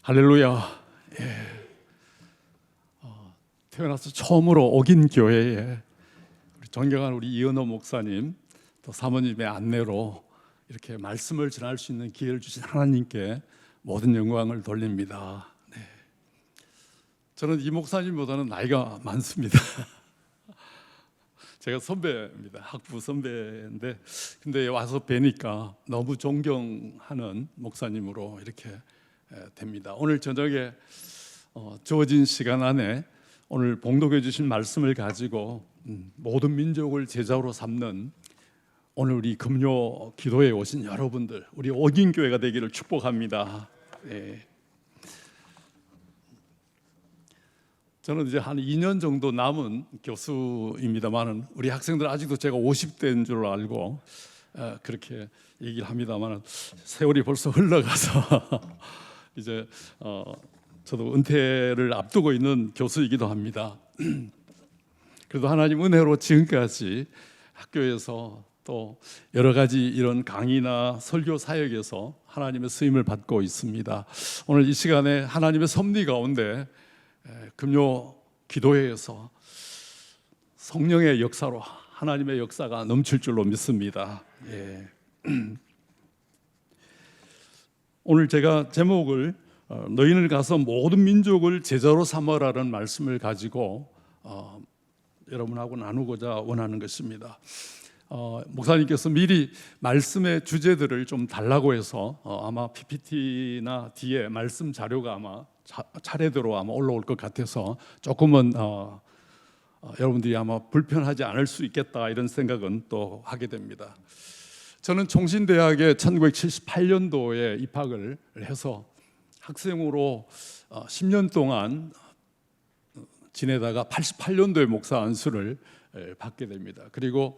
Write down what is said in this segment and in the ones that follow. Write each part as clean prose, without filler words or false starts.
할렐루야. 예. 태어나서 처음으로 오긴 교회에 우리 존경하는 우리 이은호 목사님 또 사모님의 안내로 이렇게 말씀을 전할 수 있는 기회를 주신 하나님께 모든 영광을 돌립니다. 네. 저는 이 목사님보다는 나이가 많습니다. 제가 선배입니다. 학부 선배인데 근데 와서 뵈니까 너무 존경하는 목사님으로 이렇게 됩니다. 오늘 저녁에 주어진 시간 안에 오늘 봉독해 주신 말씀을 가지고 모든 민족을 제자로 삼는 오늘 우리 금요 기도에 오신 여러분들, 우리 오긴교회가 되기를 축복합니다. 네. 저는 이제 한 2년 정도 남은 교수입니다만은 우리 학생들 아직도 제가 50대인 줄 알고 그렇게 얘기를 합니다만은 세월이 벌써 흘러가서 이제 저도 은퇴를 앞두고 있는 교수이기도 합니다. 그래도 하나님 은혜로 지금까지 학교에서 또 여러 가지 이런 강의나 설교 사역에서 하나님의 쓰임을 받고 있습니다. 오늘 이 시간에 하나님의 섭리 가운데 금요 기도회에서 성령의 역사로 하나님의 역사가 넘칠 줄로 믿습니다. 예. 오늘 제가 제목을 너희는 가서 모든 민족을 제자로 삼으라는 말씀을 가지고 여러분하고 나누고자 원하는 것입니다. 목사님께서 미리 말씀의 주제들을 좀 달라고 해서 아마 PPT나 뒤에 말씀 자료가 아마 차례대로 아마 올라올 것 같아서 조금은 여러분들이 아마 불편하지 않을 수 있겠다 이런 생각은 또 하게 됩니다. 저는 총신대학에 1978년도에 입학을 해서 학생으로 10년 동안 지내다가 88년도에 목사 안수를 받게 됩니다. 그리고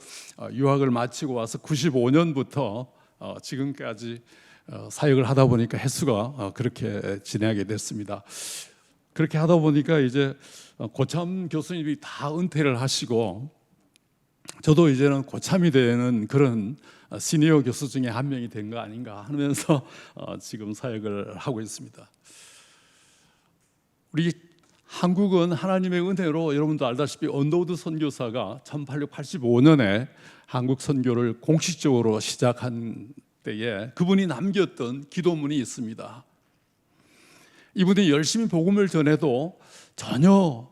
유학을 마치고 와서 95년부터 지금까지 사역을 하다 보니까 횟수가 그렇게 진행하게 됐습니다. 그렇게 하다 보니까 이제 고참 교수님이 다 은퇴를 하시고 저도 이제는 고참이 되는 그런 시니어 교수 중에 한 명이 된 거 아닌가 하면서 지금 사역을 하고 있습니다. 우리 한국은 하나님의 은혜로 여러분도 알다시피 언더우드 선교사가 1885년에 한국 선교를 공식적으로 시작한 때에 그분이 남겼던 기도문이 있습니다. 이분이 열심히 복음을 전해도 전혀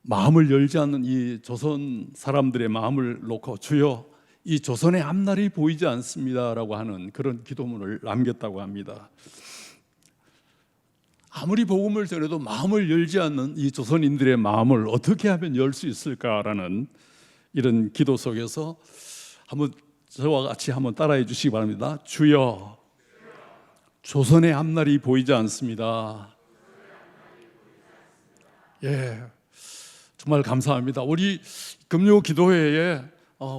마음을 열지 않는 이 조선 사람들의 마음을 놓고 주여 이 조선의 앞날이 보이지 않습니다라고 하는 그런 기도문을 남겼다고 합니다. 아무리 복음을 전해도 마음을 열지 않는 이 조선인들의 마음을 어떻게 하면 열 수 있을까라는 이런 기도 속에서 한번 저와 같이 한번 따라해 주시기 바랍니다. 주여, 조선의 앞날이 보이지 않습니다. 예, 정말 감사합니다. 우리 금요 기도회에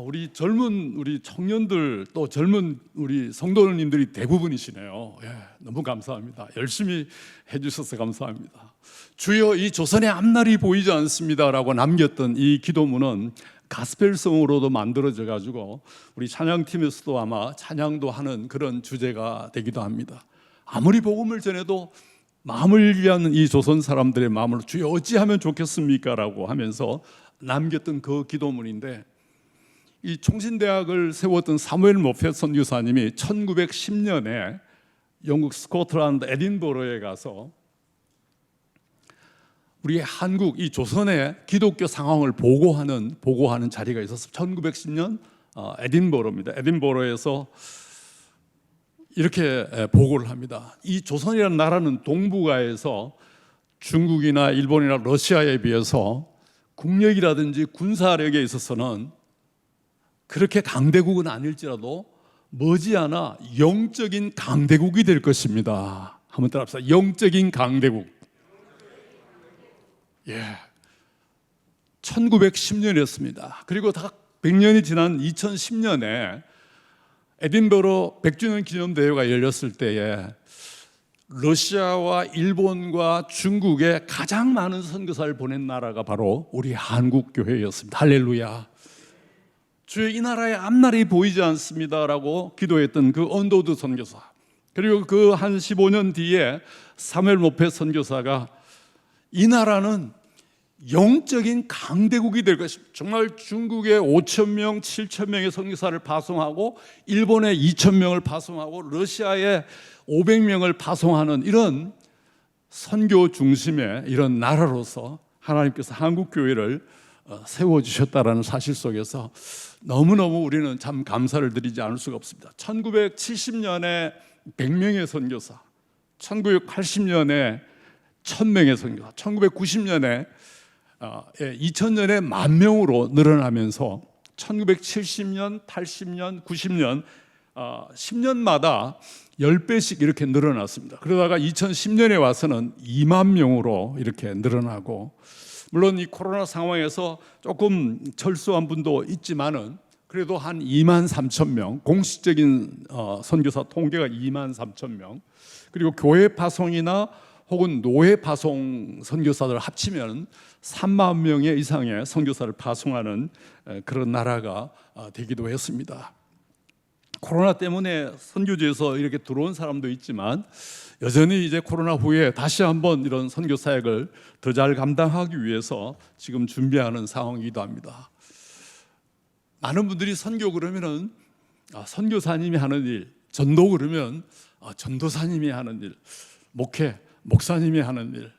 우리 젊은 우리 청년들 또 젊은 우리 성도님들이 대부분이시네요. 예, 너무 감사합니다. 열심히 해주셔서 감사합니다. 주여 이 조선의 앞날이 보이지 않습니다라고 남겼던 이 기도문은 가스펠송으로도 만들어져 가지고 우리 찬양팀에서도 아마 찬양도 하는 그런 주제가 되기도 합니다. 아무리 복음을 전해도 마음을 위한 이 조선 사람들의 마음을 주여 어찌하면 좋겠습니까? 라고 하면서 남겼던 그 기도문인데 이 총신대학을 세웠던 사무엘 모펫 선교사님이 1910년에 영국 스코틀랜드 에딘버러에 가서 우리 한국 이 조선의 기독교 상황을 보고하는 자리가 있었어요. 1910년 에딘버러입니다. 에딘버러에서 이렇게 보고를 합니다. 이 조선이라는 나라는 동북아에서 중국이나 일본이나 러시아에 비해서 국력이라든지 군사력에 있어서는 그렇게 강대국은 아닐지라도 머지않아 영적인 강대국이 될 것입니다. 한번 따라합시다. 영적인 강대국. 예, 1910년이었습니다. 그리고 다 100년이 지난 2010년에 에딘버러 100주년 기념대회가 열렸을 때에 러시아와 일본과 중국에 가장 많은 선교사를 보낸 나라가 바로 우리 한국교회였습니다. 할렐루야. 주여 이 나라의 앞날이 보이지 않습니다라고 기도했던 그 언더우드 선교사, 그리고 그 한 15년 뒤에 사무엘 모페 선교사가 이 나라는 영적인 강대국이 될 것입니다. 정말 중국에 5,000명, 7,000명의 선교사를 파송하고 일본에 2,000명을 파송하고 러시아에 500명을 파송하는 이런 선교 중심의 이런 나라로서 하나님께서 한국 교회를 세워주셨다라는 사실 속에서 너무너무 우리는 참 감사를 드리지 않을 수가 없습니다. 1970년에 100명의 선교사, 1980년에 1000명의 선교사, 1990년에 2000년에 10,000명으로 늘어나면서 1970년, 80년, 90년 10년마다 10배씩 이렇게 늘어났습니다. 그러다가 2010년에 와서는 2만 명으로 이렇게 늘어나고, 물론 이 코로나 상황에서 조금 철수한 분도 있지만은 그래도 한 2만 3천 명, 공식적인 선교사 통계가 2만 3천 명, 그리고 교회 파송이나 혹은 노예 파송 선교사들 합치면 3만 명의 이상의 선교사를 파송하는 그런 나라가 되기도 했습니다. 코로나 때문에 선교지에서 이렇게 들어온 사람도 있지만 여전히 이제 코로나 후에 다시 한번 이런 선교 사역을 더 잘 감당하기 위해서 지금 준비하는 상황이기도 합니다. 많은 분들이 선교 그러면은 선교사님이 하는 일, 전도 그러면 전도사님이 하는 일, 목회, 목사님이 하는 일.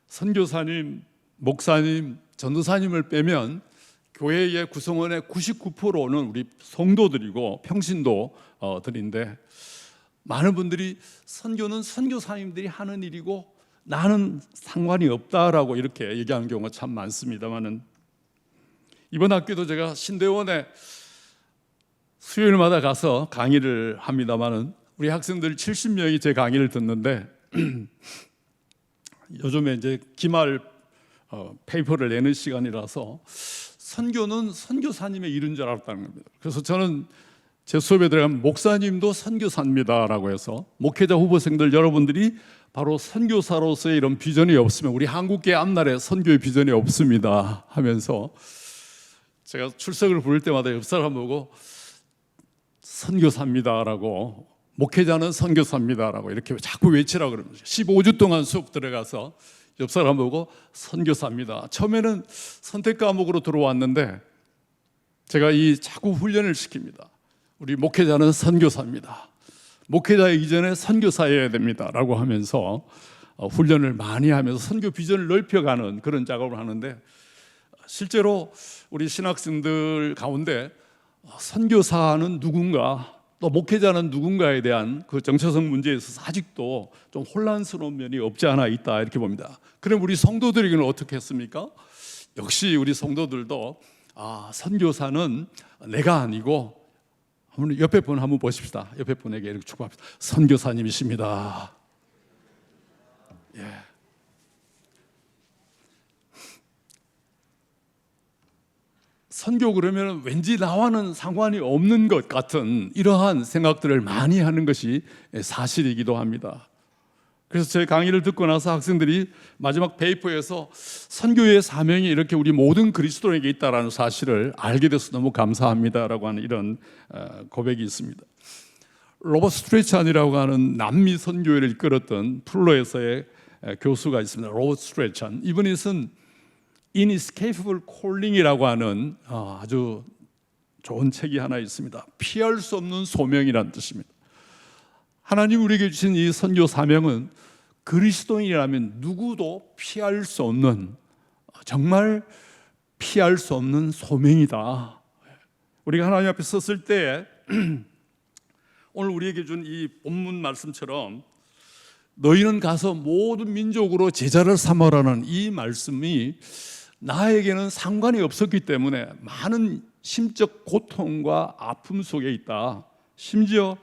선교사님, 목사님, 전도사님을 빼면 교회의 구성원의 99%는 우리 성도들이고 평신도들인데, 많은 분들이 선교는 선교사님들이 하는 일이고 나는 상관이 없다라고 이렇게 얘기하는 경우가 참 많습니다만은, 이번 학기도 제가 신대원에 수요일마다 가서 강의를 합니다만은 우리 학생들 70명이 제 강의를 듣는데 요즘에 이제 기말 페이퍼를 내는 시간이라서 선교는 선교사님의 일인 줄 알았다는 겁니다. 그래서 저는 제 수업에 들어가면 목사님도 선교사입니다라고 해서 목회자 후보생들 여러분들이 바로 선교사로서의 이런 비전이 없으면 우리 한국계 앞날에 선교의 비전이 없습니다 하면서 제가 출석을 부를 때마다 옆 사람 보고 선교사입니다라고, 목회자는 선교사입니다라고 이렇게 자꾸 외치라고 그러면서 15주 동안 수업 들어가서 옆 사람 보고 선교사입니다. 처음에는 선택 과목으로 들어왔는데 제가 이 자꾸 훈련을 시킵니다. 우리 목회자는 선교사입니다. 목회자이기 전에 선교사여야 됩니다라고 하면서 훈련을 많이 하면서 선교 비전을 넓혀가는 그런 작업을 하는데, 실제로 우리 신학생들 가운데 선교사는 누군가, 또 목회자는 누군가에 대한 그 정체성 문제에 있어서 아직도 좀 혼란스러운 면이 없지 않아 있다 이렇게 봅니다. 그럼 우리 성도들에게는 어떻게 했습니까? 역시 우리 성도들도 선교사는 내가 아니고, 옆에 분 한번 보십시다. 옆에 분에게 이렇게 축복합시다. 선교사님이십니다. 예. 선교 그러면 왠지 나와는 상관이 없는 것 같은 이러한 생각들을 많이 하는 것이 사실이기도 합니다. 그래서 제 강의를 듣고 나서 학생들이 마지막 페이퍼에서 선교의 사명이 이렇게 우리 모든 그리스도인에게 있다는 사실을 알게 돼서 너무 감사합니다라고 하는 이런 고백이 있습니다. 로버트 스트레찬이라고 하는 남미 선교회를 이끌었던 플로에서의 교수가 있습니다. 로버트 스트레찬, 이분이 쓴 Inescapable Calling이라고 하는 아주 좋은 책이 하나 있습니다. 피할 수 없는 소명이라는 뜻입니다. 하나님 우리에게 주신 이 선교 사명은 그리스도인이라면 누구도 피할 수 없는, 정말 피할 수 없는 소명이다. 우리가 하나님 앞에 섰을 때 오늘 우리에게 준 이 본문 말씀처럼 너희는 가서 모든 민족으로 제자를 삼으라는 이 말씀이 나에게는 상관이 없었기 때문에 많은 심적 고통과 아픔 속에 있다. 심지어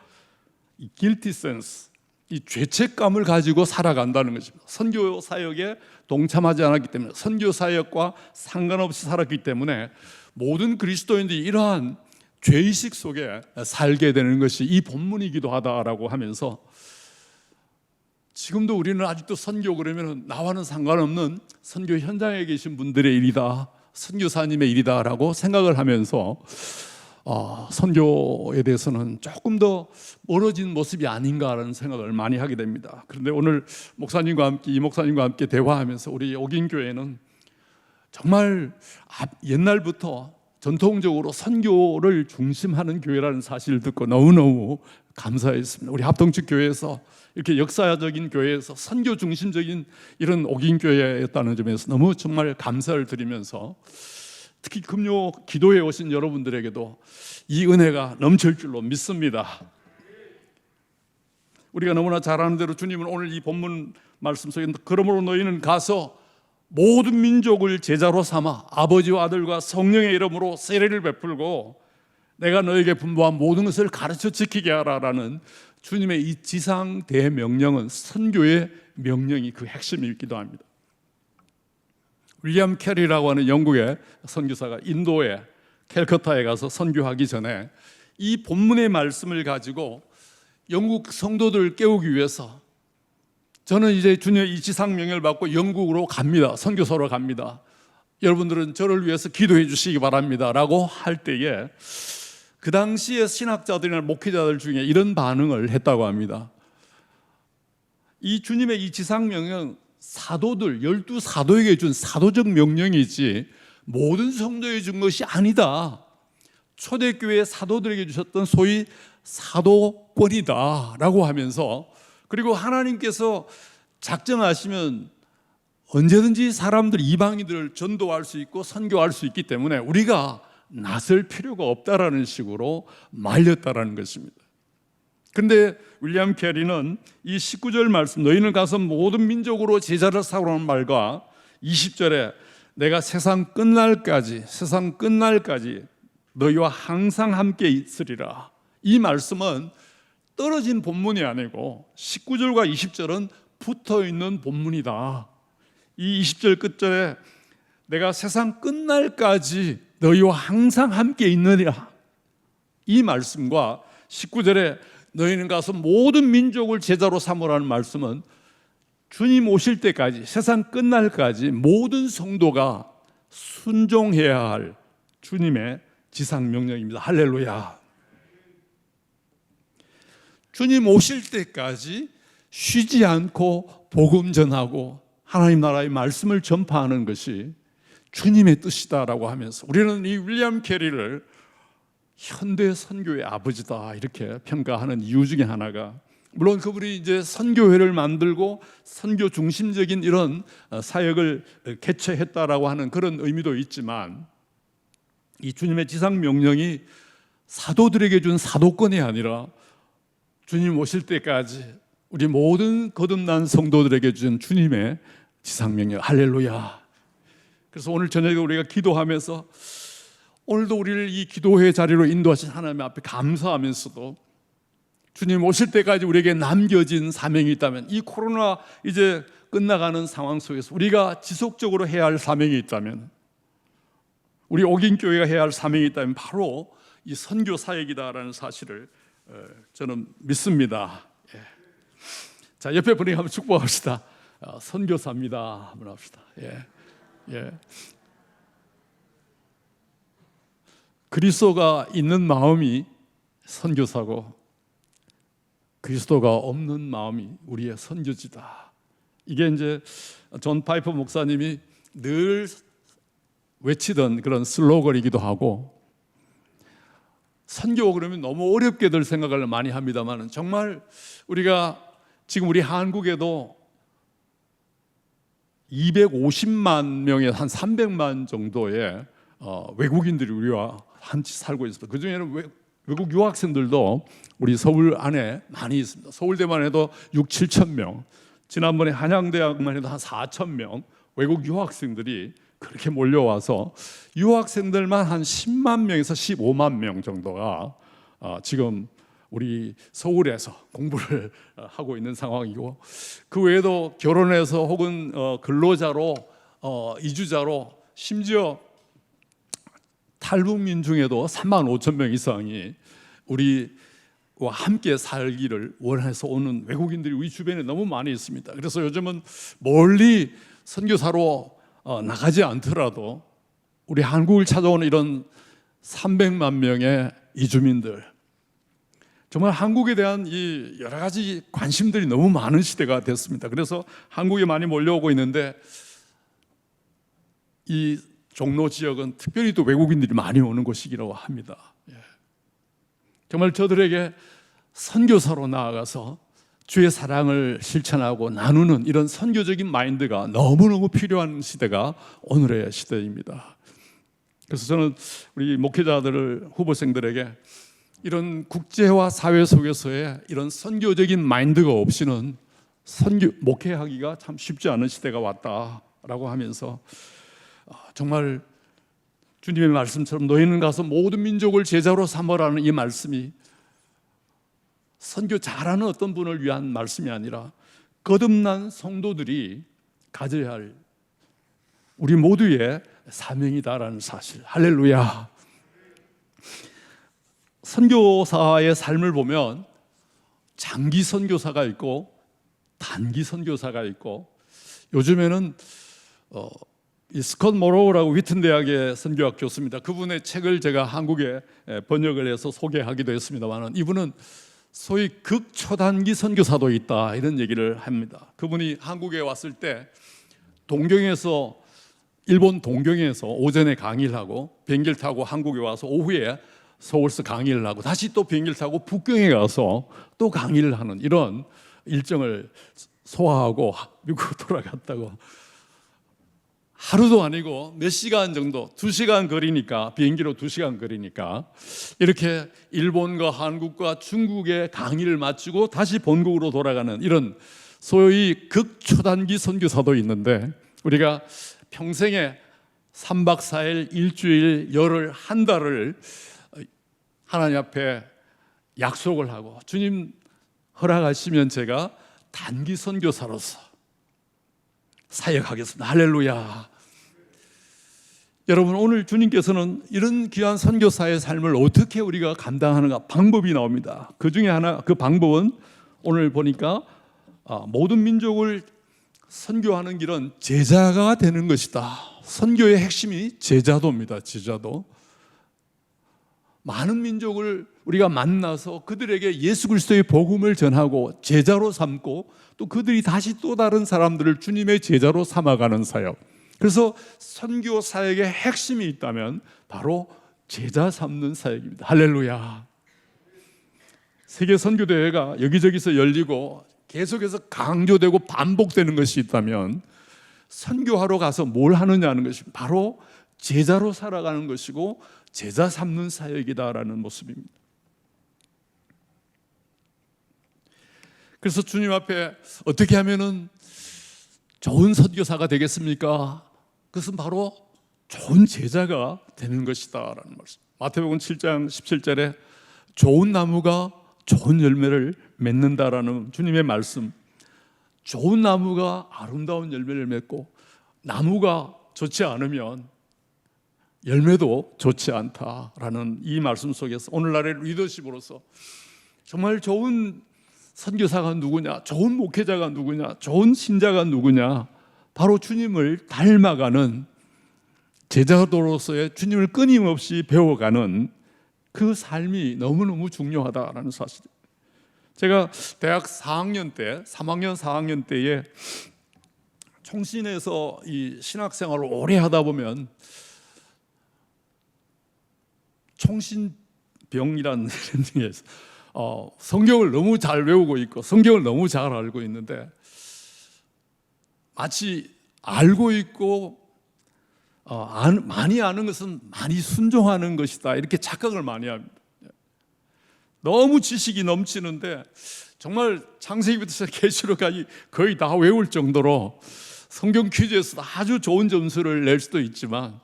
이 guilty sense, 이 죄책감을 가지고 살아간다는 것입니다. 선교 사역에 동참하지 않았기 때문에, 선교 사역과 상관없이 살았기 때문에 모든 그리스도인들이 이러한 죄의식 속에 살게 되는 것이 이 본문이기도 하다라고 하면서, 지금도 우리는 아직도 선교 그러면 나와는 상관없는 선교 현장에 계신 분들의 일이다, 선교사님의 일이다라고 생각을 하면서 선교에 대해서는 조금 더 멀어진 모습이 아닌가라는 생각을 많이 하게 됩니다. 그런데 오늘 이 목사님과 함께 대화하면서 우리 옥인교회는 정말 옛날부터 전통적으로 선교를 중심하는 교회라는 사실을 듣고 너무너무 감사했습니다. 우리 합동측 교회에서 이렇게 역사적인 교회에서 선교 중심적인 이런 옥인교회였다는 점에서 너무 정말 감사를 드리면서 특히 금요 기도에 오신 여러분들에게도 이 은혜가 넘칠 줄로 믿습니다. 우리가 너무나 잘 아는 대로 주님은 오늘 이 본문 말씀 속에 그러므로 너희는 가서 모든 민족을 제자로 삼아 아버지와 아들과 성령의 이름으로 세례를 베풀고 내가 너에게 분부한 모든 것을 가르쳐 지키게 하라라는 주님의 이 지상 대명령은 선교의 명령이 그 핵심이기도 합니다. 윌리엄 캐리라고 하는 영국의 선교사가 인도의 캘커타에 가서 선교하기 전에 이 본문의 말씀을 가지고 영국 성도들을 깨우기 위해서 저는 이제 주님의 이 지상 명령을 받고 영국으로 갑니다. 선교사로 갑니다. 여러분들은 저를 위해서 기도해 주시기 바랍니다 라고 할 때에 그 당시에 신학자들이나 목회자들 중에 이런 반응을 했다고 합니다. 이 주님의 이 지상 명령 사도들 12사도에게 준 사도적 명령이지 모든 성도에 준 것이 아니다. 초대교회 사도들에게 주셨던 소위 사도권이다 라고 하면서, 그리고 하나님께서 작정하시면 언제든지 사람들 이방인들을 전도할 수 있고 선교할 수 있기 때문에 우리가 나설 필요가 없다라는 식으로 말렸다라는 것입니다. 그런데 윌리엄 캐리는 이 19절 말씀 너희는 가서 모든 민족으로 제자를 삼으라는 말과 20절에 내가 세상 끝날까지 너희와 항상 함께 있으리라, 이 말씀은 떨어진 본문이 아니고 19절과 20절은 붙어있는 본문이다. 이 20절 끝절에 내가 세상 끝날까지 너희와 항상 함께 있느니라, 이 말씀과 19절에 너희는 가서 모든 민족을 제자로 삼으라는 말씀은 주님 오실 때까지, 세상 끝날까지 모든 성도가 순종해야 할 주님의 지상 명령입니다. 할렐루야. 주님 오실 때까지 쉬지 않고 복음 전하고 하나님 나라의 말씀을 전파하는 것이 주님의 뜻이다라고 하면서 우리는 이 윌리엄 캐리를 현대 선교의 아버지다 이렇게 평가하는 이유 중에 하나가, 물론 그분이 이제 선교회를 만들고 선교 중심적인 이런 사역을 개최했다라고 하는 그런 의미도 있지만, 이 주님의 지상 명령이 사도들에게 준 사도권이 아니라 주님 오실 때까지 우리 모든 거듭난 성도들에게 준 주님의 지상 명령. 할렐루야. 그래서 오늘 저녁에 우리가 기도하면서 오늘도 우리를 이 기도회 자리로 인도하신 하나님 앞에 감사하면서도 주님 오실 때까지 우리에게 남겨진 사명이 있다면, 이 코로나 이제 끝나가는 상황 속에서 우리가 지속적으로 해야 할 사명이 있다면, 우리 옥인교회가 해야 할 사명이 있다면 바로 이 선교 사역이다라는 사실을 저는 믿습니다. 예. 자, 옆에 분에게 한번 축복합시다. 선교사입니다 한번 합시다. 예. 예. 그리스도가 있는 마음이 선교사고 그리스도가 없는 마음이 우리의 선교지다. 이게 이제 존 파이퍼 목사님이 늘 외치던 그런 슬로건이기도 하고, 선교 그러면 너무 어렵게들 생각을 많이 합니다만, 정말 우리가 지금 우리 한국에도 250만 명에 한 300만 정도의 외국인들이 우리와 같이 살고 있습니다. 그 중에는 외국 유학생들도 우리 서울 안에 많이 있습니다. 서울대만 해도 6-7천 명, 지난번에 한양대학만 해도 한 4천 명 외국 유학생들이 그렇게 몰려와서 유학생들만 한 10만 명에서 15만 명 정도가 지금 우리 서울에서 공부를 하고 있는 상황이고, 그 외에도 결혼해서 혹은 근로자로 이주자로, 심지어 탈북민 중에도 3만 5천 명 이상이 우리와 함께 살기를 원해서 오는 외국인들이 우리 주변에 너무 많이 있습니다. 그래서 요즘은 멀리 선교사로 나가지 않더라도 우리 한국을 찾아오는 이런 300만 명의 이주민들, 정말 한국에 대한 이 여러 가지 관심들이 너무 많은 시대가 됐습니다. 그래서 한국에 많이 몰려오고 있는데 이 종로 지역은 특별히 또 외국인들이 많이 오는 곳이라고 합니다. 정말 저들에게 선교사로 나아가서 주의 사랑을 실천하고 나누는 이런 선교적인 마인드가 너무너무 필요한 시대가 오늘의 시대입니다. 그래서 저는 우리 목회자들, 후보생들에게 이런 국제화 사회 속에서의 이런 선교적인 마인드가 없이는 목회하기가 참 쉽지 않은 시대가 왔다라고 하면서 정말 주님의 말씀처럼 너희는 가서 모든 민족을 제자로 삼으라는 이 말씀이 선교 잘하는 어떤 분을 위한 말씀이 아니라 거듭난 성도들이 가져야 할 우리 모두의 사명이다라는 사실. 할렐루야. 선교사의 삶을 보면 장기 선교사가 있고 단기 선교사가 있고, 요즘에는 이 스콧 모로우라고 위튼 대학의 선교학 교수입니다. 그분의 책을 제가 한국에 번역을 해서 소개하기도 했습니다만, 이분은 소위 극초단기 선교사도 있다 이런 얘기를 합니다. 그분이 한국에 왔을 때 일본 동경에서 오전에 강의를 하고 비행기를 타고 한국에 와서 오후에 서울서 강의를 하고 다시 또 비행기를 타고 북경에 가서 또 강의를 하는 이런 일정을 소화하고 미국으로 돌아갔다고. 하루도 아니고 몇 시간 정도, 2시간 거리니까, 비행기로 2시간 거리니까 이렇게 일본과 한국과 중국의 강의를 마치고 다시 본국으로 돌아가는 이런 소위 극초단기 선교사도 있는데, 우리가 평생에 3박 4일, 일주일, 열흘, 한 달을 하나님 앞에 약속을 하고 주님 허락하시면 제가 단기 선교사로서 사역하겠습니다. 할렐루야. 여러분, 오늘 주님께서는 이런 귀한 선교사의 삶을 어떻게 우리가 감당하는가 방법이 나옵니다. 그 중에 하나, 그 방법은 오늘 보니까 모든 민족을 선교하는 길은 제자가 되는 것이다. 선교의 핵심이 제자도입니다. 제자도. 많은 민족을 우리가 만나서 그들에게 예수 그리스도의 복음을 전하고 제자로 삼고, 또 그들이 다시 또 다른 사람들을 주님의 제자로 삼아가는 사역. 그래서 선교 사역의 핵심이 있다면 바로 제자 삼는 사역입니다. 할렐루야. 세계 선교대회가 여기저기서 열리고 계속해서 강조되고 반복되는 것이 있다면 선교하러 가서 뭘 하느냐는 것이 바로 제자로 살아가는 것이고 제자 삼는 사역이다라는 모습입니다. 그래서 주님 앞에 어떻게 하면은 좋은 선교사가 되겠습니까? 그것은 바로 좋은 제자가 되는 것이다라는 말씀. 마태복음 7장 17절에 좋은 나무가 좋은 열매를 맺는다라는 주님의 말씀. 좋은 나무가 아름다운 열매를 맺고, 나무가 좋지 않으면 열매도 좋지 않다라는 이 말씀 속에서 오늘날의 리더십으로서 정말 좋은 선교사가 누구냐, 좋은 목회자가 누구냐, 좋은 신자가 누구냐, 바로 주님을 닮아가는 제자도로서의 주님을 끊임없이 배워가는 그 삶이 너무너무 중요하다라는 사실. 제가 대학 4학년 때, 3학년, 4학년 때에 총신에서 이 신학생활을 오래 하다 보면 총신병이라는 의미에서 성경을 너무 잘 외우고 있고 성경을 너무 잘 알고 있는데, 마치 알고 있고 많이 아는 것은 많이 순종하는 것이다 이렇게 착각을 많이 합니다. 너무 지식이 넘치는데 정말 창세기부터 계시록까지 거의 다 외울 정도로 성경 퀴즈에서 아주 좋은 점수를 낼 수도 있지만,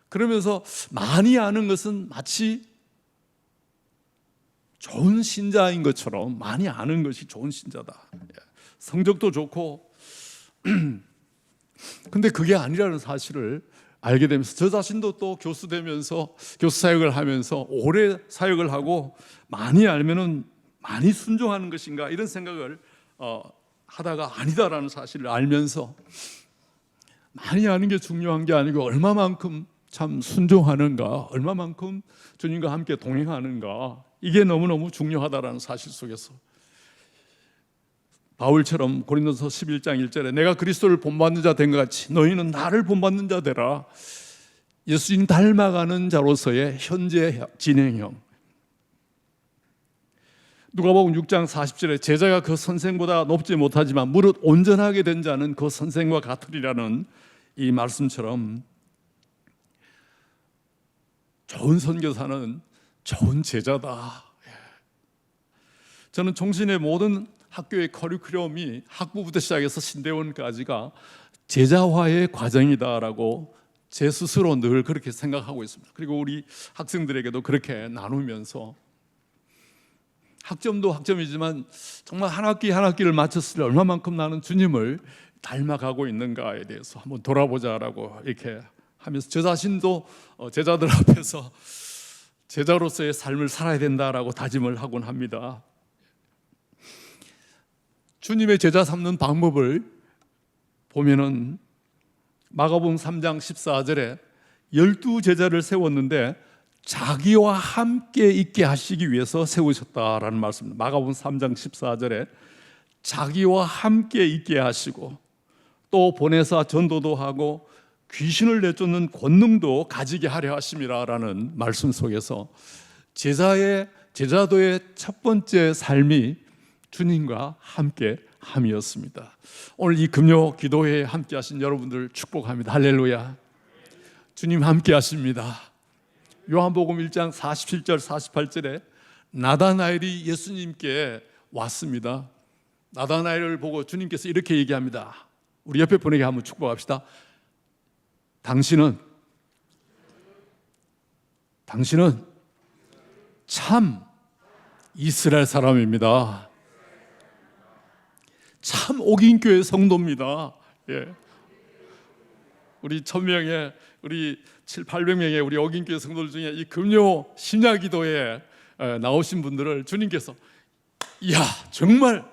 그러면서 많이 아는 것은 마치 좋은 신자인 것처럼 많이 아는 것이 좋은 신자다. 성적도 좋고 근데 그게 아니라는 사실을 알게 되면서 저 자신도 또 교수 되면서 교수 사역을 하면서 오래 사역을 하고 많이 알면은 많이 순종하는 것인가 이런 생각을 하다가 아니다라는 사실을 알면서 많이 아는 게 중요한 게 아니고 얼마만큼 참 순종하는가, 얼마만큼 주님과 함께 동행하는가, 이게 너무너무 중요하다라는 사실 속에서 바울처럼 고린도서 11장 1절에 내가 그리스도를 본받는 자 된 것 같이 너희는 나를 본받는 자 되라. 예수님 닮아가는 자로서의 현재 진행형. 누가복음 6장 40절에 제자가 그 선생보다 높지 못하지만 무릇 온전하게 된 자는 그 선생과 같으리라는 이 말씀처럼 좋은 선교사는 좋은 제자다. 저는 종신의 모든 학교의 커리큘럼이 학부부터 시작해서 신대원까지가 제자화의 과정이다라고 제 스스로 늘 그렇게 생각하고 있습니다. 그리고 우리 학생들에게도 그렇게 나누면서 학점도 학점이지만 정말 한 학기 한 학기를 마쳤을 때 얼마만큼 나는 주님을 닮아가고 있는가에 대해서 한번 돌아보자라고 이렇게 하면서 저 자신도 제자들 앞에서 제자로서의 삶을 살아야 된다라고 다짐을 하곤 합니다. 주님의 제자 삼는 방법을 보면은 마가복음 3장 14절에 12제자를 세웠는데 자기와 함께 있게 하시기 위해서 세우셨다라는 말씀입니다. 마가복음 3장 14절에 자기와 함께 있게 하시고 또 보내사 전도도 하고 귀신을 내쫓는 권능도 가지게 하려 하심이라라는 말씀 속에서 제자도의 첫 번째 삶이 주님과 함께 함이었습니다. 오늘 이 금요 기도회에 함께 하신 여러분들 축복합니다. 할렐루야. 주님 함께 하십니다. 요한복음 1장 47절 48절에 나다나엘이 예수님께 왔습니다. 나다나엘을 보고 주님께서 이렇게 얘기합니다. 우리 옆에 분에게 한번 축복합시다. 당신은 참 이스라엘 사람입니다. 참 옥인교회 성도입니다. 예. 우리 1000명의 우리 700~800명의 우리 옥인교회 성도들 중에 이 금요 심야 기도에 나오신 분들을 주님께서 이야 정말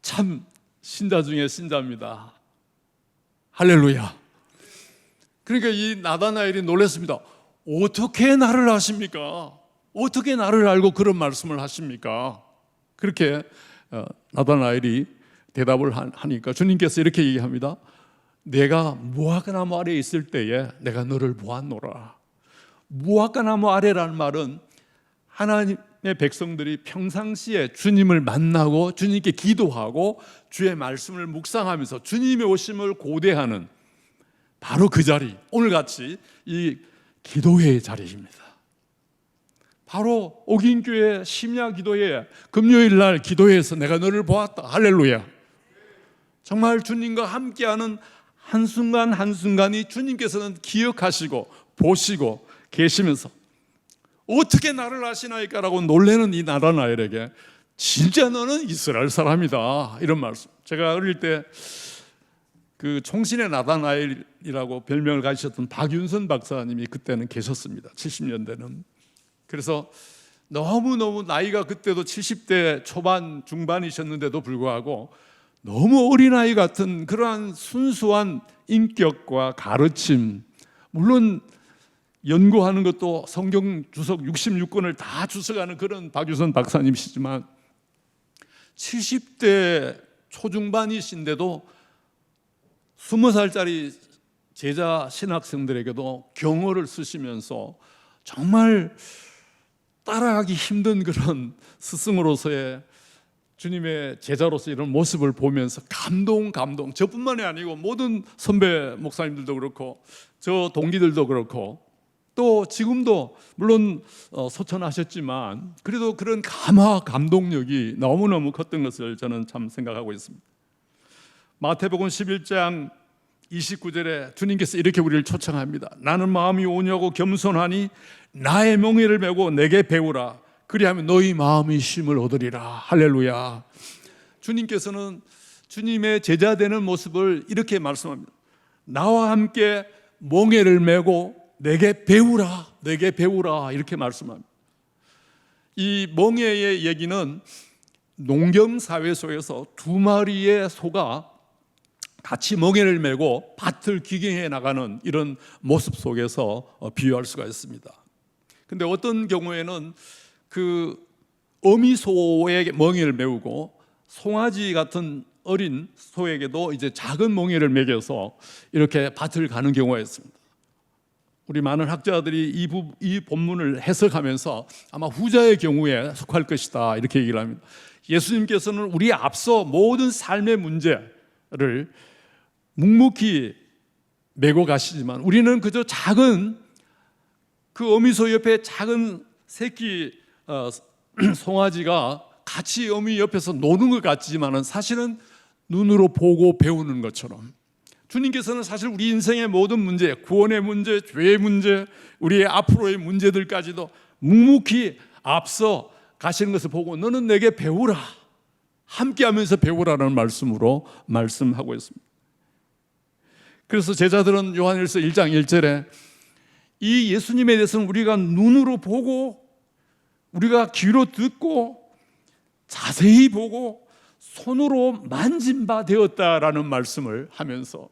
참 신자 중에 신자입니다. 할렐루야. 그러니까 이 나다나엘이 놀랐습니다. 어떻게 나를 아십니까? 어떻게 나를 알고 그런 말씀을 하십니까? 그렇게 나다나엘이 대답을 하니까 주님께서 이렇게 얘기합니다. 내가 무화과나무 아래에 있을 때에 내가 너를 보았노라. 무화과나무 아래라는 말은 하나님의 백성들이 평상시에 주님을 만나고 주님께 기도하고 주의 말씀을 묵상하면서 주님의 오심을 고대하는 바로 그 자리, 오늘같이 이 기도회의 자리입니다. 바로 옥인교회 심야 기도회 금요일 날 기도회에서 내가 너를 보았다. 할렐루야. 정말 주님과 함께하는 한순간 한순간이 주님께서는 기억하시고 보시고 계시면서 어떻게 나를 아시나이까라고 놀라는 이 나다나엘에게 진짜 너는 이스라엘 사람이다 이런 말씀. 제가 어릴 때 그 총신의 나다나엘이라고 별명을 가지셨던 박윤선 박사님이 그때는 계셨습니다. 70년대는. 그래서 너무너무 나이가 그때도 70대 초반 중반이셨는데도 불구하고 너무 어린아이 같은 그러한 순수한 인격과 가르침, 물론 연구하는 것도 성경 주석 66권을 다 주석하는 그런 박유선 박사님이시지만 70대 초중반이신데도 20살짜리 제자 신학생들에게도 경어를 쓰시면서 정말 따라가기 힘든 그런 스승으로서의 주님의 제자로서 이런 모습을 보면서 감동. 저뿐만이 아니고 모든 선배 목사님들도 그렇고 저 동기들도 그렇고 또 지금도 물론 소천하셨지만 그래도 그런 감동력이 너무너무 컸던 것을 저는 참 생각하고 있습니다. 마태복음 11장 29절에 주님께서 이렇게 우리를 초청합니다. 나는 마음이 온유하고 겸손하니 나의 멍에를 메고 내게 배우라. 그리하면 너희 마음이 쉼을 얻으리라. 할렐루야. 주님께서는 주님의 제자 되는 모습을 이렇게 말씀합니다. 나와 함께 멍에를 메고 내게 배우라. 내게 배우라. 이렇게 말씀합니다. 이 멍에의 얘기는 농경 사회 속에서 두 마리의 소가 같이 멍에를 메고 밭을 기경해 나가는 이런 모습 속에서 비유할 수가 있습니다. 근데 어떤 경우에는 그 어미소에게 멍에를 메우고 송아지 같은 어린 소에게도 이제 작은 멍에를 먹여서 이렇게 밭을 가는 경우가 있습니다. 우리 많은 학자들이 이 본문을 해석하면서 아마 후자의 경우에 속할 것이다 이렇게 얘기를 합니다. 예수님께서는 우리 앞서 모든 삶의 문제를 묵묵히 메고 가시지만 우리는 그저 작은 그 어미소 옆에 작은 새끼 송아지가 같이 어미 옆에서 노는 것 같지만은 사실은 눈으로 보고 배우는 것처럼 주님께서는 사실 우리 인생의 모든 문제, 구원의 문제, 죄의 문제, 우리의 앞으로의 문제들까지도 묵묵히 앞서 가시는 것을 보고 너는 내게 배우라, 함께하면서 배우라는 말씀으로 말씀하고 있습니다. 그래서 제자들은 요한일서 1장 1절에 이 예수님에 대해서는 우리가 눈으로 보고 우리가 귀로 듣고 자세히 보고 손으로 만진 바 되었다라는 말씀을 하면서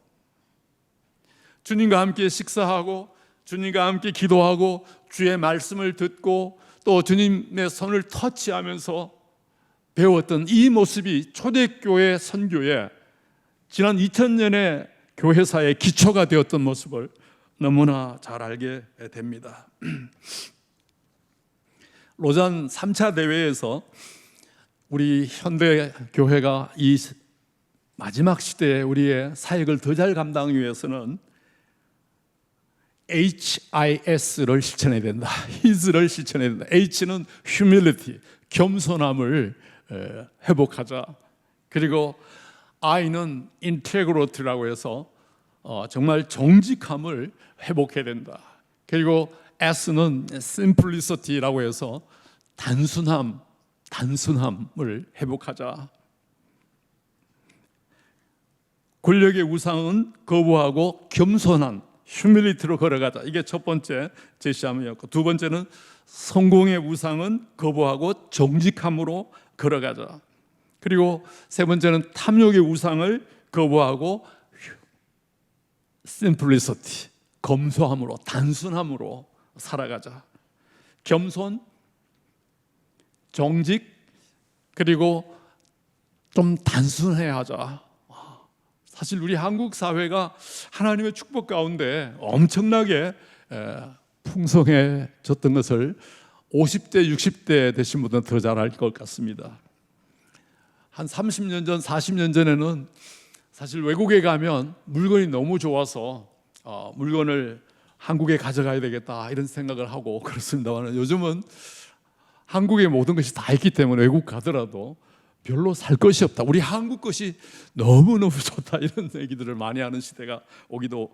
주님과 함께 식사하고 주님과 함께 기도하고 주의 말씀을 듣고 또 주님의 손을 터치하면서 배웠던 이 모습이 초대교회 선교의 지난 2000년의 교회사의 기초가 되었던 모습을 너무나 잘 알게 됩니다. 로잔 3차 대회에서 우리 현대 교회가 이 마지막 시대에 우리의 사역을 더 잘 감당하기 위해서는 HIS를 실천해야 된다. HIS를 실천해야 된다. H는 humility, 겸손함을 회복하자. 그리고 I는 integrity라고 해서 정말 정직함을 회복해야 된다. 그리고 S는 simplicity라고 해서 단순함을 회복하자. 권력의 우상은 거부하고 겸손한 휴밀리티로 걸어가자. 이게 첫 번째 제시함이었고, 두 번째는 성공의 우상은 거부하고 정직함으로 걸어가자. 그리고 세 번째는 탐욕의 우상을 거부하고 simplicity, 검소함으로, 단순함으로 살아가자. 겸손, 정직, 그리고 좀 단순해야 하자. 사실 우리 한국 사회가 하나님의 축복 가운데 엄청나게 풍성해졌던 것을 50대, 60대 되신 분들은 더 잘 알 것 같습니다. 한 30년 전, 40년 전에는 사실 외국에 가면 물건이 너무 좋아서 물건을 한국에 가져가야 되겠다 이런 생각을 하고 그렇습니다만 요즘은 한국의 모든 것이 다 있기 때문에 외국 가더라도 별로 살 것이 없다. 우리 한국 것이 너무너무 좋다. 이런 얘기들을 많이 하는 시대가 오기도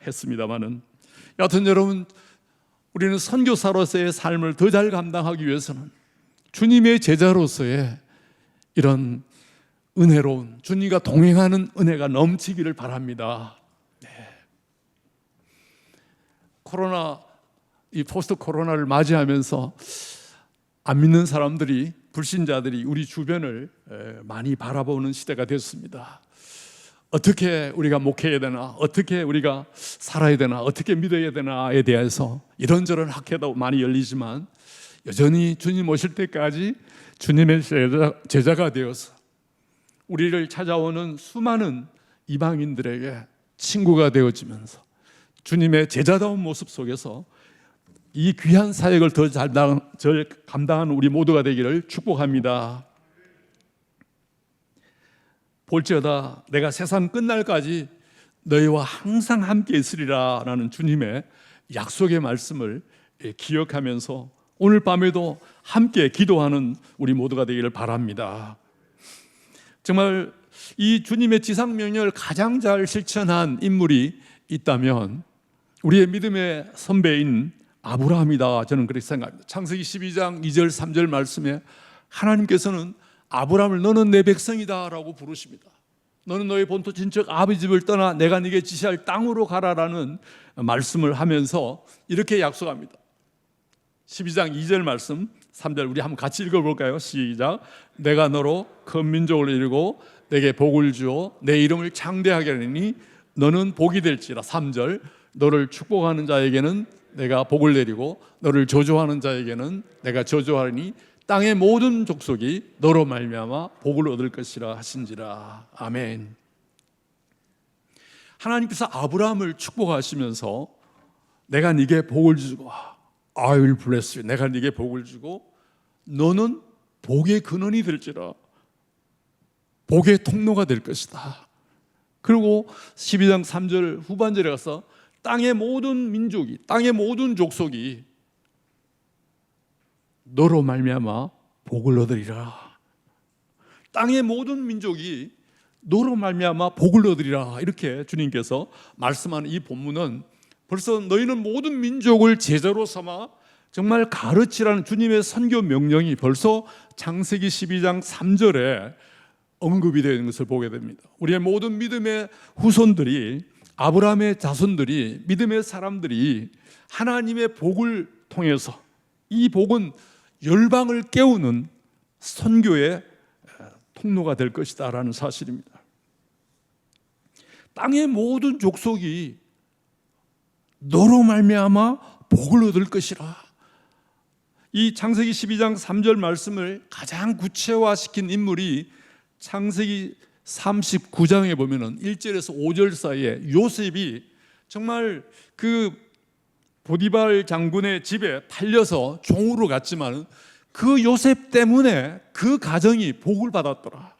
했습니다만은 여하튼 여러분, 우리는 선교사로서의 삶을 더 잘 감당하기 위해서는 주님의 제자로서의 이런 은혜로운 주님과 동행하는 은혜가 넘치기를 바랍니다. 네. 코로나, 이 포스트 코로나를 맞이하면서 안 믿는 사람들이, 불신자들이 우리 주변을 많이 바라보는 시대가 됐습니다. 어떻게 우리가 목회해야 되나, 어떻게 우리가 살아야 되나, 어떻게 믿어야 되나에 대해서 이런저런 학회도 많이 열리지만 여전히 주님 오실 때까지 주님의 제자가 되어서 우리를 찾아오는 수많은 이방인들에게 친구가 되어지면서 주님의 제자다운 모습 속에서 이 귀한 사역을 더 잘 감당하는 우리 모두가 되기를 축복합니다. 볼지어다 내가 세상 끝날까지 너희와 항상 함께 있으리라 라는 주님의 약속의 말씀을 기억하면서 오늘 밤에도 함께 기도하는 우리 모두가 되기를 바랍니다. 정말 이 주님의 지상명령을 가장 잘 실천한 인물이 있다면 우리의 믿음의 선배인 아브라함이다. 저는 그렇게 생각합니다. 창세기 12장 2절 3절 말씀에 하나님께서는 아브라함을 너는 내 백성이다 라고 부르십니다. 너는 너의 본토 친척 아버지 집을 떠나 내가 네게 지시할 땅으로 가라라는 말씀을 하면서 이렇게 약속합니다. 12장 2절 말씀 3절 우리 한번 같이 읽어볼까요? 시작. 내가 너로 큰 민족을 이루고 내게 복을 주어 내 이름을 창대하게 하리니 너는 복이 될지라. 3절, 너를 축복하는 자에게는 내가 복을 내리고 너를 저주하는 자에게는 내가 저주하리니 땅의 모든 족속이 너로 말미암아 복을 얻을 것이라 하신지라. 아멘. 하나님께서 아브라함을 축복하시면서 내가 네게 복을 주고 I will bless you. 내가 네게 복을 주고 너는 복의 근원이 될지라. 복의 통로가 될 것이다. 그리고 12장 3절 후반절에 가서 땅의 모든 민족이, 땅의 모든 족속이 너로 말미암아 복을 얻으리라. 땅의 모든 민족이 너로 말미암아 복을 얻으리라. 이렇게 주님께서 말씀하는 이 본문은 벌써 너희는 모든 민족을 제자로 삼아 정말 가르치라는 주님의 선교 명령이 벌써 창세기 12장 3절에 언급이 되는 것을 보게 됩니다. 우리의 모든 믿음의 후손들이, 아브라함의 자손들이, 믿음의 사람들이 하나님의 복을 통해서, 이 복은 열방을 깨우는 선교의 통로가 될 것이다 라는 사실입니다. 땅의 모든 족속이 너로 말미암아 복을 얻을 것이라. 이 창세기 12장 3절 말씀을 가장 구체화시킨 인물이 창세기 39장에 보면은 1절에서 5절 사이에 요셉이 정말 그 보디발 장군의 집에 팔려서 종으로 갔지만 그 요셉 때문에 그 가정이 복을 받았더라.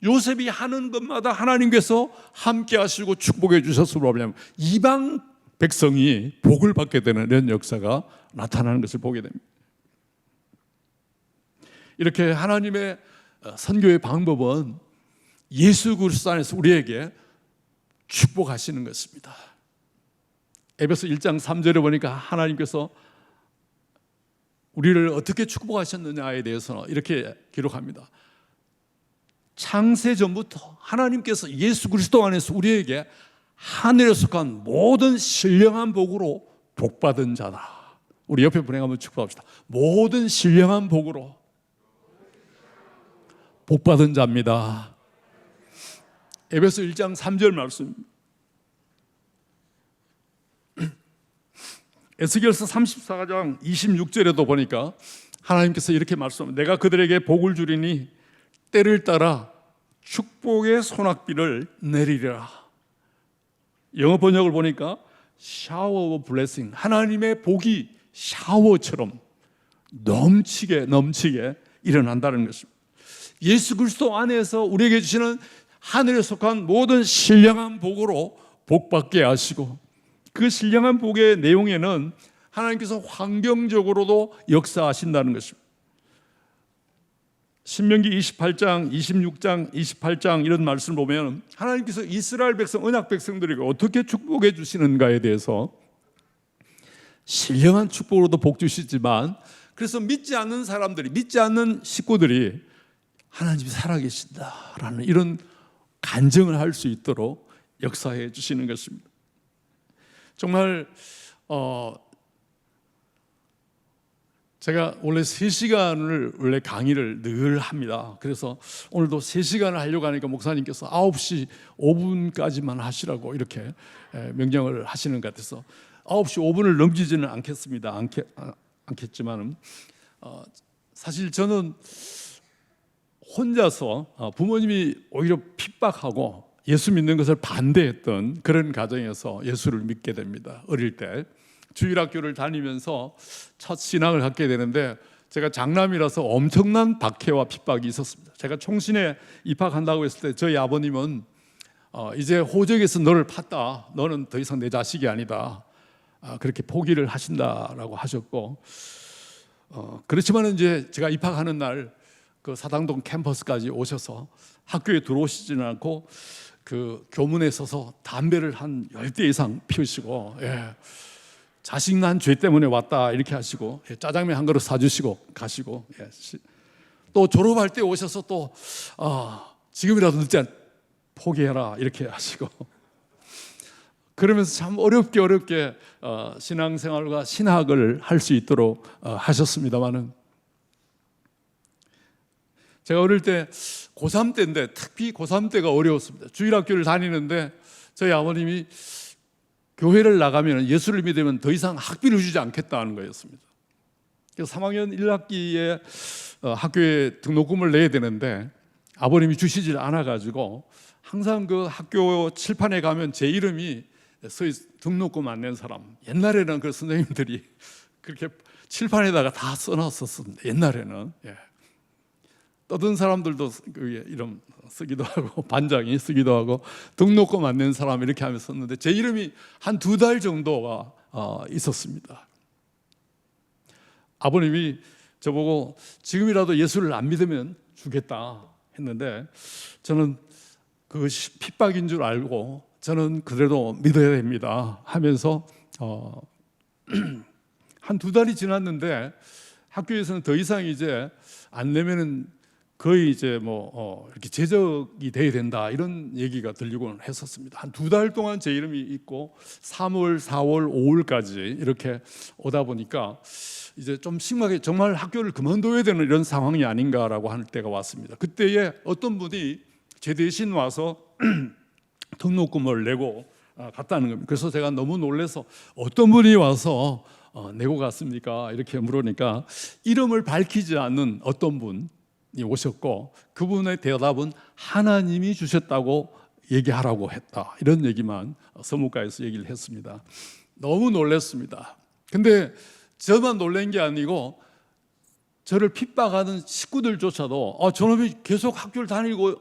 요셉이 하는 것마다 하나님께서 함께 하시고 축복해 주셨으므로 말미암아 이방 백성이 복을 받게 되는 이런 역사가 나타나는 것을 보게 됩니다. 이렇게 하나님의 선교의 방법은 예수 그리스도 안에서 우리에게 축복하시는 것입니다. 에베소 1장 3절에 보니까 하나님께서 우리를 어떻게 축복하셨느냐에 대해서 이렇게 기록합니다. 창세 전부터 하나님께서 예수 그리스도 안에서 우리에게 하늘에 속한 모든 신령한 복으로 복받은 자다. 우리 옆에 분에게 한번 축복합시다. 모든 신령한 복으로 복받은 자입니다. 에베소 1장 3절 말씀, 에스겔서 34장 26절에도 보니까 하나님께서 이렇게 말씀합니다. 내가 그들에게 복을 주리니 때를 따라 축복의 소낙비를 내리리라. 영어 번역을 보니까 shower of blessing, 하나님의 복이 샤워처럼 넘치게 일어난다는 것입니다. 예수 그리스도 안에서 우리에게 주시는 하늘에 속한 모든 신령한 복으로 복받게 하시고, 그 신령한 복의 내용에는 하나님께서 환경적으로도 역사하신다는 것입니다. 신명기 28장, 26장, 28장 이런 말씀을 보면 하나님께서 이스라엘 백성, 언약 백성들에게 어떻게 축복해 주시는가에 대해서 신령한 축복으로도 복 주시지만, 그래서 믿지 않는 사람들이, 믿지 않는 식구들이 하나님이 살아계신다라는 이런 간증을 할 수 있도록 역사해 주시는 것입니다. 정말 제가 원래 3시간을 원래 강의를 늘 합니다. 그래서 오늘도 3시간을 하려고 하니까 목사님께서 9시 5분까지만 하시라고 이렇게 명령을 하시는 것 같아서 9시 5분을 넘기지는 않겠지만 사실 저는 혼자서 부모님이 오히려 핍박하고 예수 믿는 것을 반대했던 그런 가정에서 예수를 믿게 됩니다. 어릴 때 주일학교를 다니면서 첫 신앙을 갖게 되는데, 제가 장남이라서 엄청난 박해와 핍박이 있었습니다. 제가 총신에 입학한다고 했을 때 저희 아버님은 이제 호적에서 너를 팠다, 너는 더 이상 내 자식이 아니다, 그렇게 포기를 하신다라고 하셨고, 그렇지만 이제 제가 입학하는 날 그 사당동 캠퍼스까지 오셔서 학교에 들어오시지는 않고 그 교문에 서서 담배를 한 10대 이상 피우시고, 자식 난 죄 때문에 왔다 이렇게 하시고, 짜장면 한 그릇 사주시고 가시고, 또 졸업할 때 오셔서 또 지금이라도 늦지 않 포기해라 이렇게 하시고, 그러면서 참 어렵게 신앙생활과 신학을 할 수 있도록 하셨습니다마는, 제가 어릴 때 고3 때인데 특히 고3 때가 어려웠습니다. 주일학교를 다니는데 저희 아버님이 교회를 나가면 예수를 믿으면 더 이상 학비를 주지 않겠다는 거였습니다. 그래서 3학년 1학기에 학교에 등록금을 내야 되는데 아버님이 주시질 않아가지고 항상 그 학교 칠판에 가면 제 이름이 등록금 안 낸 사람, 옛날에는 그 선생님들이 그렇게 칠판에다가 다 써놨었습니다. 옛날에는. 예. 떠든 사람들도 그 이름 쓰기도 하고 반장이 쓰기도 하고 등록금 안 낸 사람 이렇게 하면서 썼는데 제 이름이 한 2달 정도가 있었습니다. 아버님이 저보고 지금이라도 예수를 안 믿으면 주겠다 했는데 저는 그 핍박인 줄 알고 저는 그래도 믿어야 됩니다 하면서 한 2달이 지났는데 학교에서는 더 이상 이제 안 내면은 거의 이제 이렇게 제적이 돼야 된다 이런 얘기가 들리곤 했었습니다. 한 2달 동안 제 이름이 있고 3월, 4월, 5월까지 이렇게 오다 보니까 이제 좀 심하게 정말 학교를 그만둬야 되는 이런 상황이 아닌가라고 할 때가 왔습니다. 그때에 어떤 분이 제 대신 와서 등록금을 내고 갔다는 겁니다. 그래서 제가 너무 놀라서 어떤 분이 와서 내고 갔습니까? 이렇게 물으니까 이름을 밝히지 않는 어떤 분이 오셨고 그분의 대답은 하나님이 주셨다고 얘기하라고 했다. 이런 얘기만 서무과에서 얘기를 했습니다. 너무 놀랐습니다. 근데 저만 놀란 게 아니고 저를 핍박하는 식구들조차도 저놈이 계속 학교를 다니고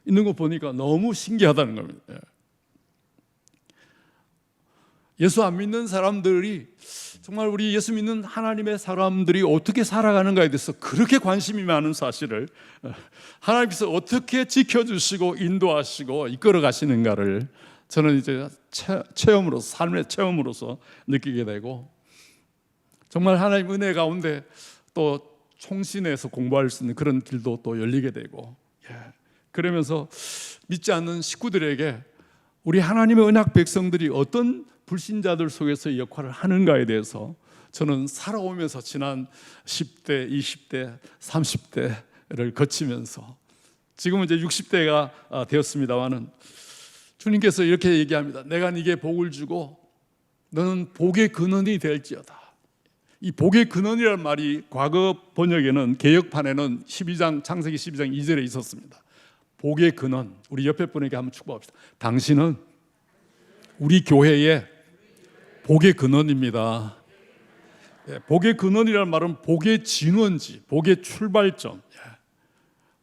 있는 거 보니까 너무 신기하다는 겁니다. 예수 안 믿는 사람들이 정말 우리 예수 믿는 하나님의 사람들이 어떻게 살아가는가에 대해서 그렇게 관심이 많은 사실을 하나님께서 어떻게 지켜주시고 인도하시고 이끌어 가시는가를 저는 이제 체험으로서 삶의 체험으로서 느끼게 되고 정말 하나님 은혜 가운데 또 총신해서 공부할 수 있는 그런 길도 또 열리게 되고 그러면서 믿지 않는 식구들에게 우리 하나님의 언약 백성들이 어떤 불신자들 속에서 역할을 하는가에 대해서 저는 살아오면서 지난 10대, 20대, 30대를 거치면서 지금은 이제 60대가 되었습니다마는 주님께서 이렇게 얘기합니다. 내가 네게 복을 주고 너는 복의 근원이 될지어다. 이 복의 근원이라는 말이 과거 번역에는 개역판에는 창세기 12장 2절에 있었습니다. 복의 근원. 우리 옆에 분에게 한번 축복합시다. 당신은 우리 교회의 복의 근원입니다. 복의 근원이라는 말은 복의 진원지, 복의 출발점,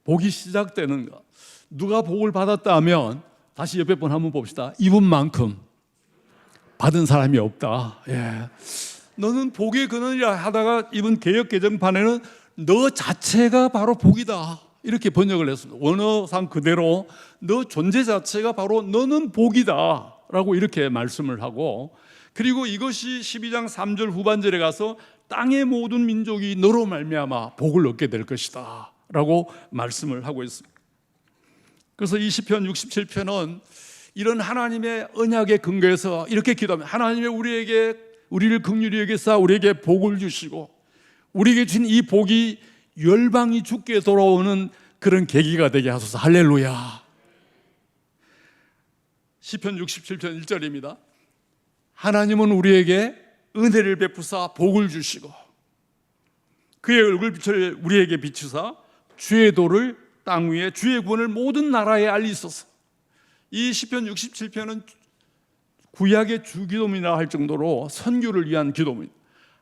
복이 시작되는 것. 누가 복을 받았다 하면 다시 옆에 분 한번 봅시다. 이분만큼 받은 사람이 없다. 너는 복의 근원이라 하다가 이번 개역 개정판에는 너 자체가 바로 복이다 이렇게 번역을 했습니다. 원어상 그대로 너 존재 자체가 바로 너는 복이다 라고 이렇게 말씀을 하고 그리고 이것이 12장 3절 후반절에 가서 땅의 모든 민족이 너로 말미암아 복을 얻게 될 것이다 라고 말씀을 하고 있습니다. 그래서 이 시편 67편은 이런 하나님의 언약의 근거에서 이렇게 기도합니다. 하나님의 우리를 긍휼히 여기사 우리에게 복을 주시고 우리에게 주신 이 복이 열방이 주께 돌아오는 그런 계기가 되게 하소서. 할렐루야. 시편 67편 1절입니다. 하나님은 우리에게 은혜를 베푸사 복을 주시고 그의 얼굴빛을 우리에게 비추사 주의 도를 땅 위에 주의 구원을 모든 나라에 알리소서. 이 시편 67편은 구약의 주기도문이라 할 정도로 선교를 위한 기도입니다.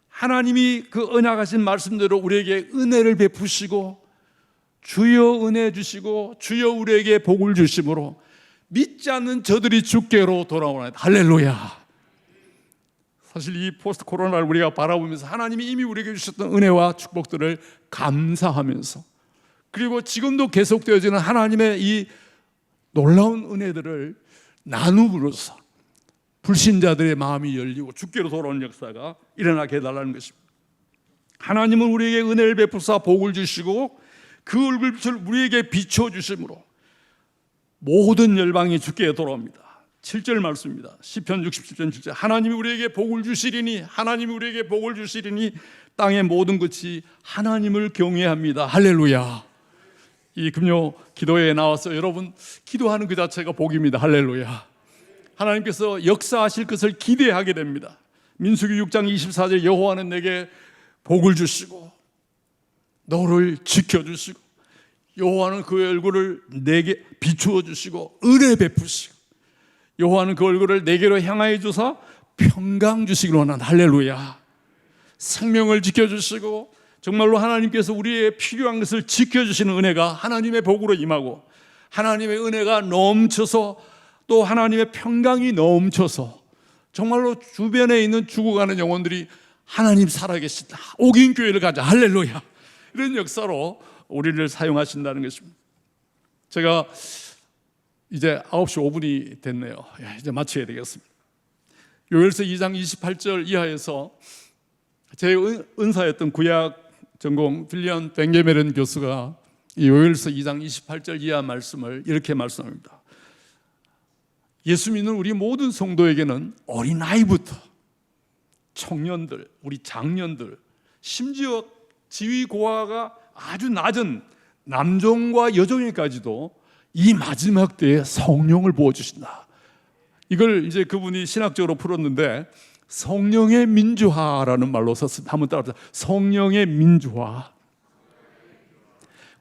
하나님이 그 언약하신 말씀대로 우리에게 은혜를 베푸시고 주여 은혜 주시고 주여 우리에게 복을 주심으로 믿지 않는 저들이 주께로 돌아오나이다. 할렐루야. 사실 이 포스트 코로나를 우리가 바라보면서 하나님이 이미 우리에게 주셨던 은혜와 축복들을 감사하면서 그리고 지금도 계속되어지는 하나님의 이 놀라운 은혜들을 나눔으로써 불신자들의 마음이 열리고 주께로 돌아오는 역사가 일어나게 해달라는 것입니다. 하나님은 우리에게 은혜를 베푸사 복을 주시고 그 얼굴빛을 우리에게 비춰주심으로 모든 열방이 주께 돌아옵니다. 7절 말씀입니다. 시편 67편 7절 하나님이 우리에게 복을 주시리니 하나님이 우리에게 복을 주시리니 땅의 모든 것이 하나님을 경외합니다. 할렐루야. 이 금요 기도회에 나와서 여러분 기도하는 그 자체가 복입니다. 할렐루야. 하나님께서 역사하실 것을 기대하게 됩니다. 민수기 6장 24절 여호와는 내게 복을 주시고 너를 지켜주시고 여호와는 그의 얼굴을 내게 비추어 주시고 은혜 베푸시고 여호와는 그 얼굴을 내게로 향하여 주사 평강 주시기를 원한다. 할렐루야. 생명을 지켜주시고 정말로 하나님께서 우리의 필요한 것을 지켜주시는 은혜가 하나님의 복으로 임하고 하나님의 은혜가 넘쳐서 또 하나님의 평강이 넘쳐서 정말로 주변에 있는 죽어가는 영혼들이 하나님 살아계신다, 옥인교회를 가자, 할렐루야, 이런 역사로 우리를 사용하신다는 것입니다. 제가 이제 9시 5분이 됐네요. 이제 마쳐야 되겠습니다. 요엘서 2장 28절 이하에서 제 은사였던 구약 전공 빌리언 뱅게메른 교수가 이 요엘서 2장 28절 이하 말씀을 이렇게 말씀합니다. 예수 믿는 우리 모든 성도에게는 어린아이부터 청년들, 우리 장년들, 심지어 지위 고하가 아주 낮은 남종과 여종에까지도 이 마지막 때에 성령을 부어주신다. 이걸 이제 그분이 신학적으로 풀었는데 성령의 민주화라는 말로 썼습니다. 한번 따라합시다. 성령의 민주화.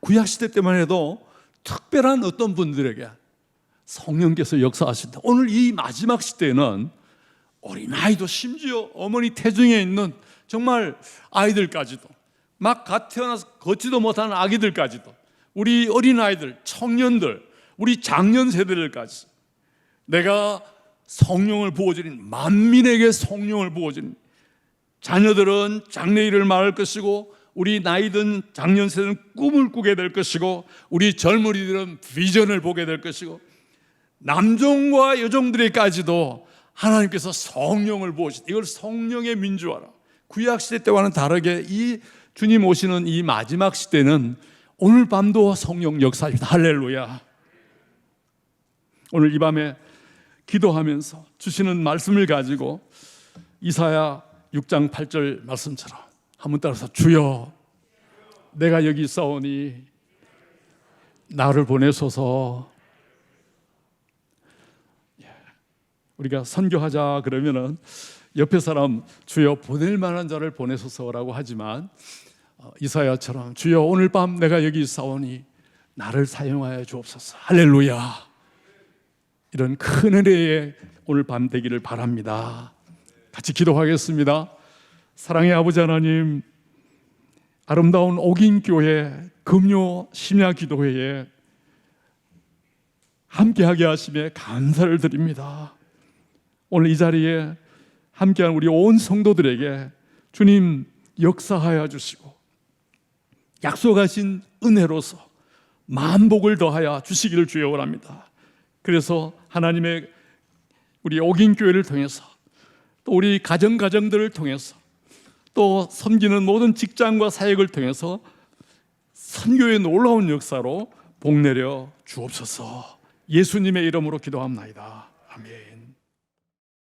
구약시대 때만 해도 특별한 어떤 분들에게 성령께서 역사하신다. 오늘 이 마지막 시대에는 어린아이도 심지어 어머니 태중에 있는 정말 아이들까지도 막 갓 태어나서 걷지도 못하는 아기들까지도 우리 어린아이들, 청년들, 우리 장년 세대들까지 내가 성령을 부어주린 만민에게 성령을 부어주린 자녀들은 장래일을 말할 것이고 우리 나이든 장년 세대는 꿈을 꾸게 될 것이고 우리 젊은이들은 비전을 보게 될 것이고 남종과 여종들에게까지도 하나님께서 성령을 부어주신 이걸 성령의 민주화라. 구약시대 때와는 다르게 이 주님 오시는 이 마지막 시대는 오늘 밤도 성령 역사입니다. 할렐루야. 오늘 이 밤에 기도하면서 주시는 말씀을 가지고 이사야 6장 8절 말씀처럼 한번 따라서 주여 내가 여기 있사오니 나를 보내소서. 우리가 선교하자 그러면은 옆에 사람 주여 보낼 만한 자를 보내소서라고 하지만 이사야처럼 주여 오늘 밤 내가 여기 있사오니 나를 사용하여 주옵소서. 할렐루야. 이런 큰 은혜의 오늘 밤 되기를 바랍니다. 같이 기도하겠습니다. 사랑의 아버지 하나님, 아름다운 옥인교회 금요 심야 기도회에 함께하게 하심에 감사를 드립니다. 오늘 이 자리에 함께한 우리 온 성도들에게 주님 역사하여 주시고 약속하신 은혜로서 만복을 더하여 주시기를 주여 원합니다. 그래서 하나님의 우리 옥인교회를 통해서 또 우리 가정들을 통해서 또 섬기는 모든 직장과 사역을 통해서 선교의 놀라운 역사로 복내려 주옵소서. 예수님의 이름으로 기도합나이다. 아멘.